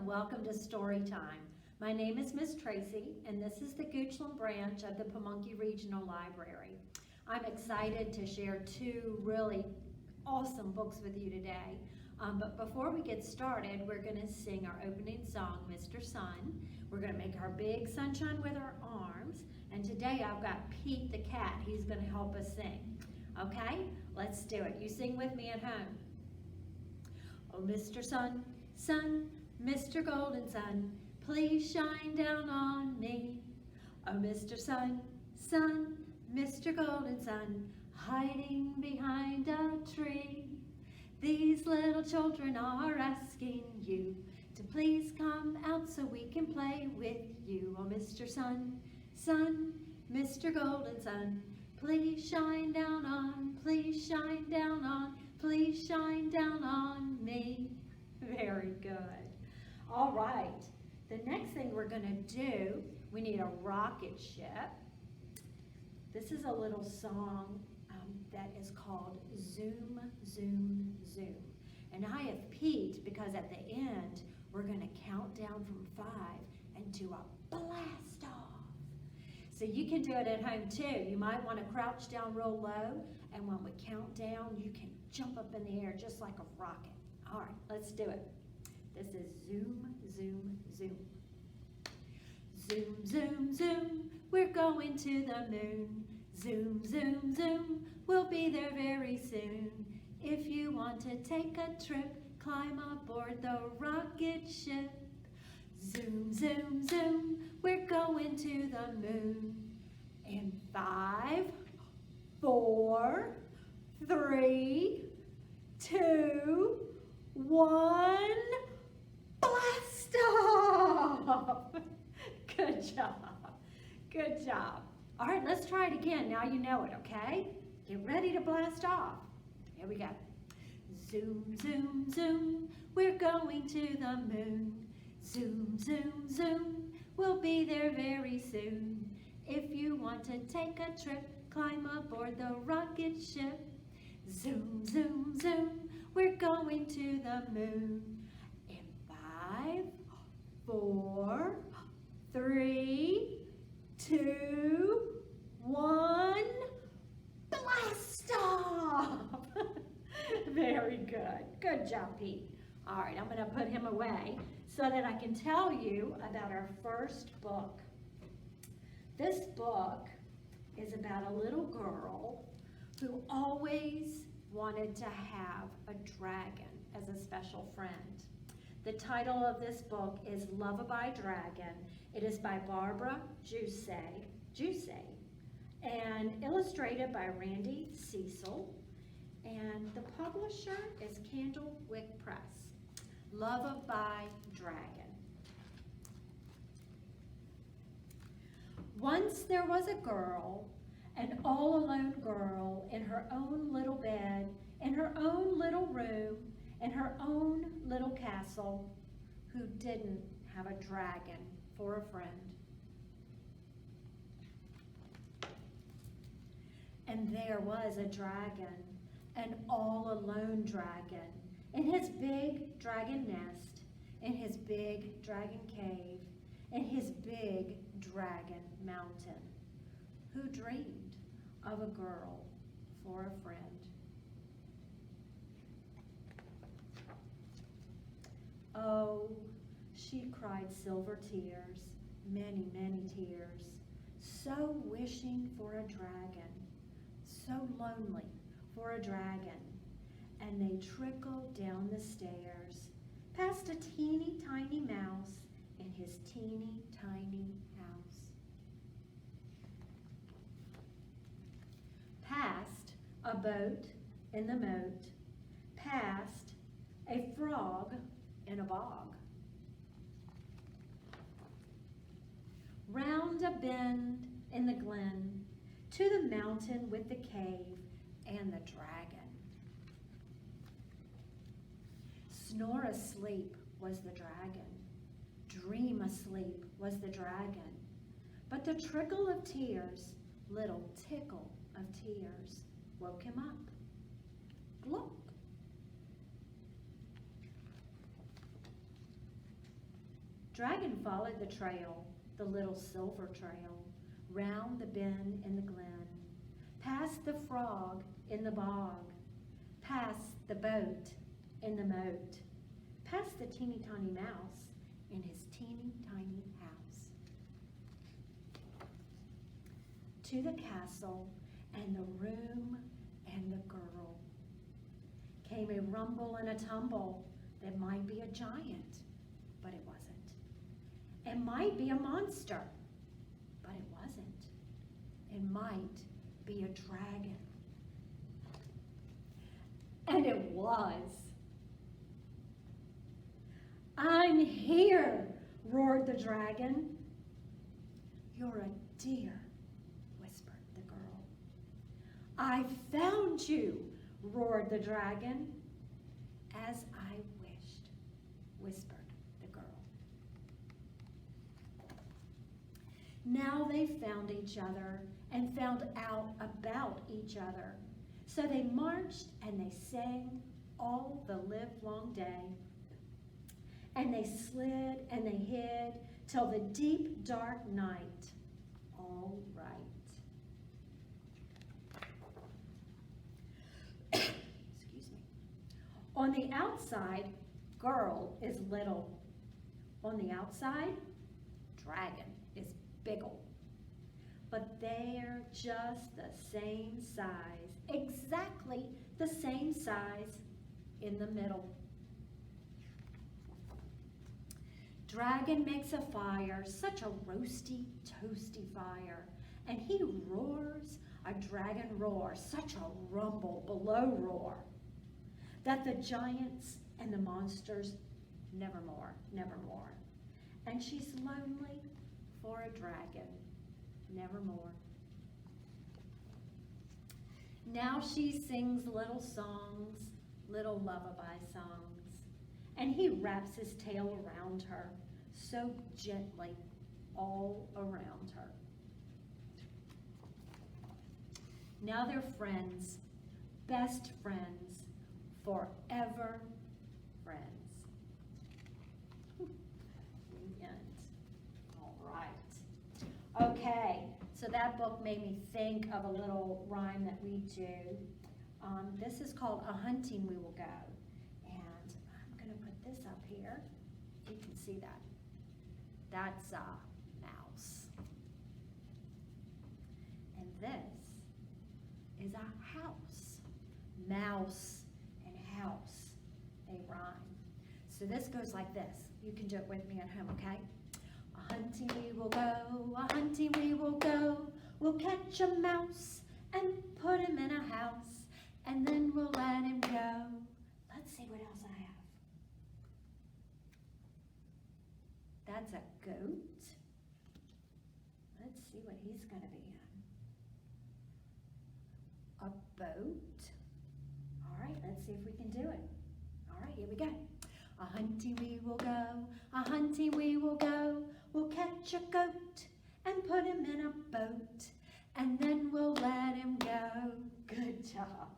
welcome to Storytime. My name is Miss Tracy, and this is the Goochland branch of the Pamunkey Regional Library. I'm excited to share two really awesome books with you today. But before we get started, we're going to sing our opening song, Mr. Sun. We're going to make our big sunshine with our arms. And today I've got Pete the cat. He's going to help us sing. Okay? Let's do it. You sing with me at home. Oh, Mr. Sun, Sun, Mr. Golden Sun, please shine down on me. Oh, Mr. Sun, Sun, Mr. Golden Sun, hiding behind a tree. These little children are asking you to please come out so we can play with you. Oh, Mr. Sun, Sun, Mr. Golden Sun, please shine down on, please shine down on, please shine down on me. Very good. All right, the next thing we're going to do, we need a rocket ship. This is a little song that is called Zoom, Zoom, Zoom. And I have Pete because at the end, we're going to count down from 5 and do a blast off. So you can do it at home too. You might want to crouch down real low, and when we count down, you can jump up in the air just like a rocket. All right, let's do it. This is Zoom, Zoom, Zoom. Zoom, zoom, zoom, we're going to the moon. Zoom, zoom, zoom, we'll be there very soon. If you want to take a trip, climb aboard the rocket ship. Zoom, zoom, zoom, we're going to the moon. In 5, 4, 3, 2, 1, blast off! Good job, good job. All right, let's try it again. Now you know it, okay? Get ready to blast off. Here we go. Zoom, zoom, zoom, we're going to the moon. Zoom, zoom, zoom, we'll be there very soon. If you want to take a trip, climb aboard the rocket ship. Zoom, zoom, zoom, we're going to the moon. In 5, 4, 3, 2, 1, blast off! Very good. Good job, Pete. All right, I'm going to put him away so that I can tell you about our first book. This book is about a little girl who always wanted to have a dragon as a special friend. The title of this book is Lovaby Dragon. It is by Barbara Juice, and illustrated by Randy Cecil, and the publisher is Candlewick Press. Lovaby Dragon. Once there was a girl, an all-alone girl, in her own little bed, in her own little room, in her own little castle, who didn't have a dragon for a friend. And there was a dragon, an all-alone dragon, in his big dragon nest, in his big dragon cave, in his big dragon mountain, who dreamed of a girl for a friend. Oh, she cried silver tears, many, many tears, so wishing for a dragon, so lonely for a dragon. And they trickled down the stairs, past a teeny tiny mouse in his teeny tiny house. Past a boat in the moat, past a frog in a bog. Round a bend in the glen, to the mountain with the cave and the dragon. Snore asleep was the dragon, dream asleep was the dragon, but the trickle of tears, little tickle of tears, woke him up. Look. Dragon followed the trail, the little silver trail, round the bend in the glen, past the frog in the bog, past the boat in the moat, past the teeny tiny mouse in his teeny tiny house, to the castle and the room and the girl. Came a rumble and a tumble that might be a giant, but it wasn't. It might be a monster, but it wasn't. It might be a dragon. And it was. "I'm here," roared the dragon. "You're a dear," whispered the girl. "I found you," roared the dragon. "As I wished," whispered the girl. Now they found each other and found out about each other. So they marched and they sang all the livelong day. And they slid and they hid till the deep dark night. All right. Excuse me. On the outside, girl is little. On the outside, dragon is biggle. But they're just the same size, exactly the same size in the middle. Dragon makes a fire, such a roasty, toasty fire, and he roars a dragon roar, such a rumble below roar, that the giants and the monsters nevermore, nevermore. And she's lonely for a dragon, nevermore. Now she sings little songs, little lullaby songs, and he wraps his tail around her, so gently, all around her. Now they're friends, best friends, forever friends. The end. All right. Okay, so that book made me think of a little rhyme that we do. This is called A Hunting We Will Go. And I'm going to put this up here. You can see that. That's a mouse. And this is a house. Mouse and house, they rhyme. So this goes like this. You can do it with me at home, okay? A hunting we will go, a hunting we will go. We'll catch a mouse and put him in a house, and then we'll let him go. Let's see what else I have. That's a goat. Let's see what he's going to be in. A boat. All right, let's see if we can do it. All right, here we go. A hunting we will go, a hunting we will go. We'll catch a goat and put him in a boat, and then we'll let him go. Good job.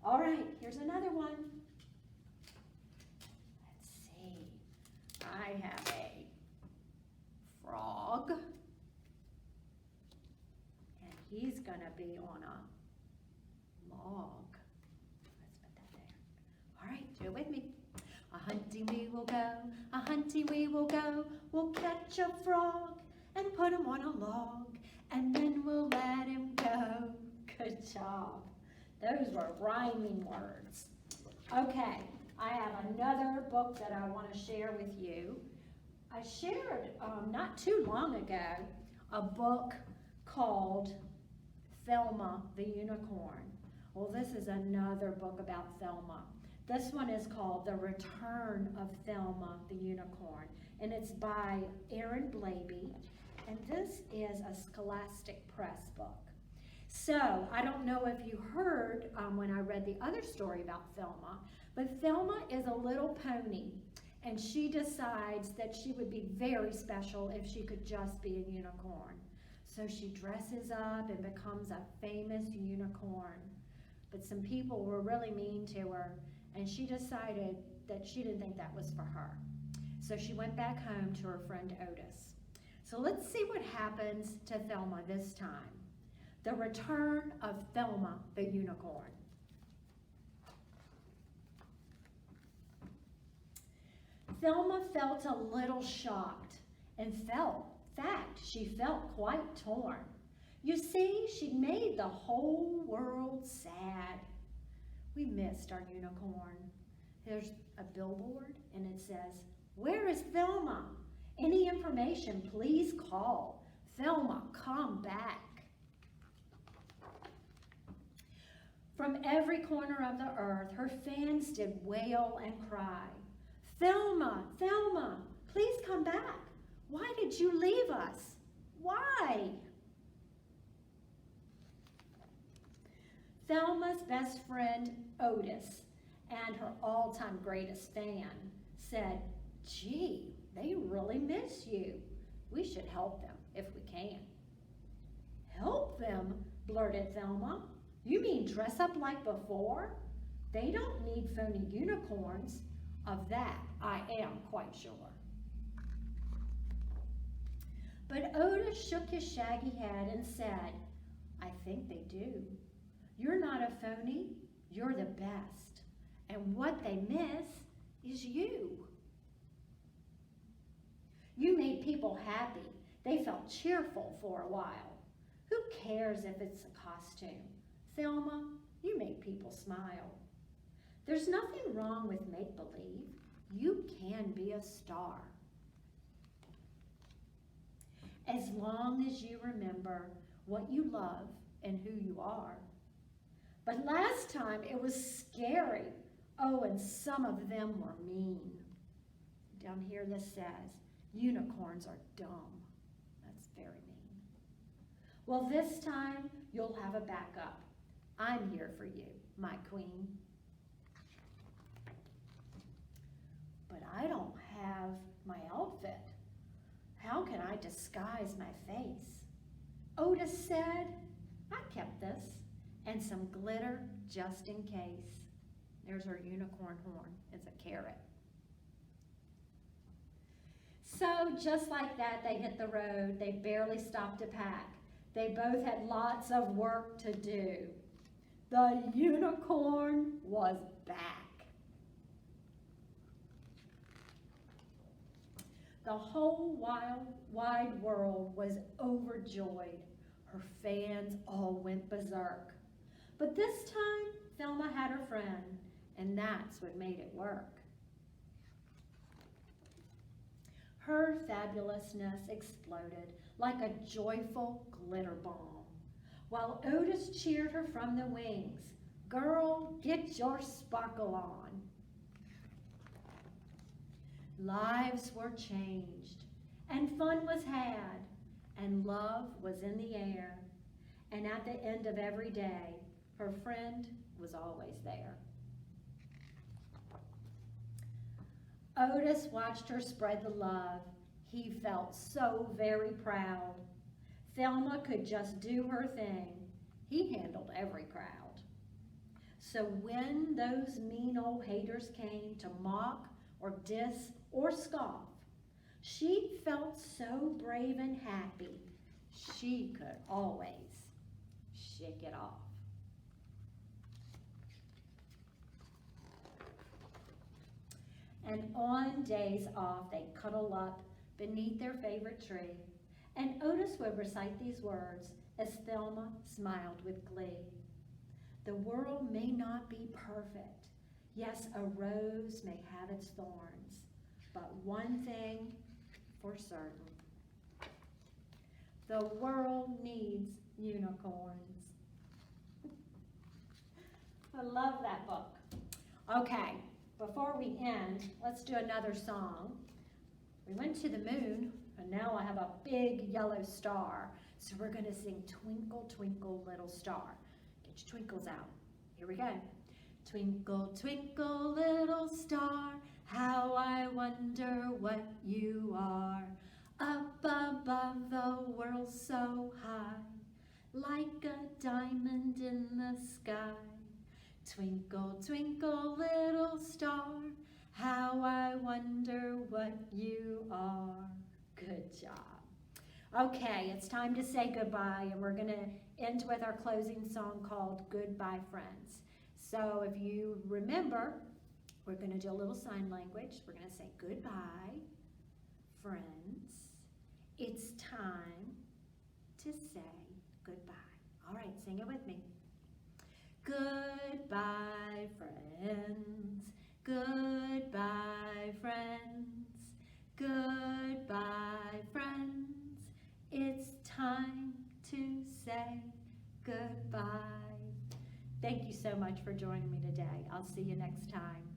All right, here's another one. Let's see. I have a frog, and he's going to be on a log. Let's put that there. All right, do it with me. A hunting we will go, a hunting we will go. We'll catch a frog and put him on a log, and then we'll let him go. Good job. Those were rhyming words. Okay, I have another book that I want to share with you. I shared not too long ago a book called Thelma the Unicorn. Well, this is another book about Thelma. This one is called The Return of Thelma the Unicorn, and it's by Aaron Blaby, and this is a Scholastic Press book. So, I don't know if you heard when I read the other story about Thelma, but Thelma is a little pony, and she decides that she would be very special if she could just be a unicorn. So she dresses up and becomes a famous unicorn. But some people were really mean to her, and she decided that she didn't think that was for her. So she went back home to her friend Otis. So let's see what happens to Thelma this time. The return of Thelma the unicorn. Thelma felt a little shocked, and she felt quite torn. You see, she'd made the whole world sad. We missed our unicorn. There's a billboard, and it says, "Where is Thelma? Any information, please call. Thelma, come back." From every corner of the earth, her fans did wail and cry. "Thelma, Thelma, please come back. Why did you leave us? Why?" Thelma's best friend, Otis, and her all-time greatest fan, said, "Gee, they really miss you. We should help them if we can." "Help them?" blurted Thelma. "You mean dress up like before? They don't need phony unicorns. Of that, I am quite sure." But Otis shook his shaggy head and said, "I think they do. You're not a phony, you're the best. And what they miss is you. You made people happy. They felt cheerful for a while. Who cares if it's a costume? Thelma, you make people smile. There's nothing wrong with make-believe. You can be a star. As long as you remember what you love and who you are." But last time it was scary. Oh, and some of them were mean. Down here this says, unicorns are dumb. That's very mean. Well, this time you'll have a backup. I'm here for you, my queen. But I don't have my outfit. How can I disguise my face? Otis said, "I kept this and some glitter just in case." There's her unicorn horn. It's a carrot. So just like that, they hit the road. They barely stopped to pack. They both had lots of work to do. The unicorn was back. The whole wide world was overjoyed. Her fans all went berserk. But this time, Thelma had her friend, and that's what made it work. Her fabulousness exploded like a joyful glitter bomb, while Otis cheered her from the wings. "Girl, get your sparkle on." Lives were changed, and fun was had, and love was in the air. And at the end of every day, her friend was always there. Otis watched her spread the love. He felt so very proud. Thelma could just do her thing. He handled every crowd. So when those mean old haters came to mock or diss or scoff, she felt so brave and happy, she could always shake it off. And on days off, they'd cuddle up beneath their favorite tree, and Otis would recite these words as Thelma smiled with glee. "The world may not be perfect. Yes, a rose may have its thorns, but one thing for certain, the world needs unicorns." I love that book. Okay. Before we end, let's do another song. We went to the moon, and now I have a big yellow star. So we're going to sing Twinkle, Twinkle, Little Star. Get your twinkles out. Here we go. Twinkle, twinkle, little star, how I wonder what you are. Up above the world so high, like a diamond in the sky. Twinkle, twinkle, little star, How I wonder what you are. Good job. Okay, it's time to say goodbye, and we're going to end with our closing song called Goodbye Friends. So if you remember, we're going to do a little sign language. We're going to say goodbye, friends. It's time to say goodbye. All right, sing it with me. Goodbye, friends. Goodbye, friends. Goodbye, friends. It's time to say goodbye. Thank you so much for joining me today. I'll see you next time.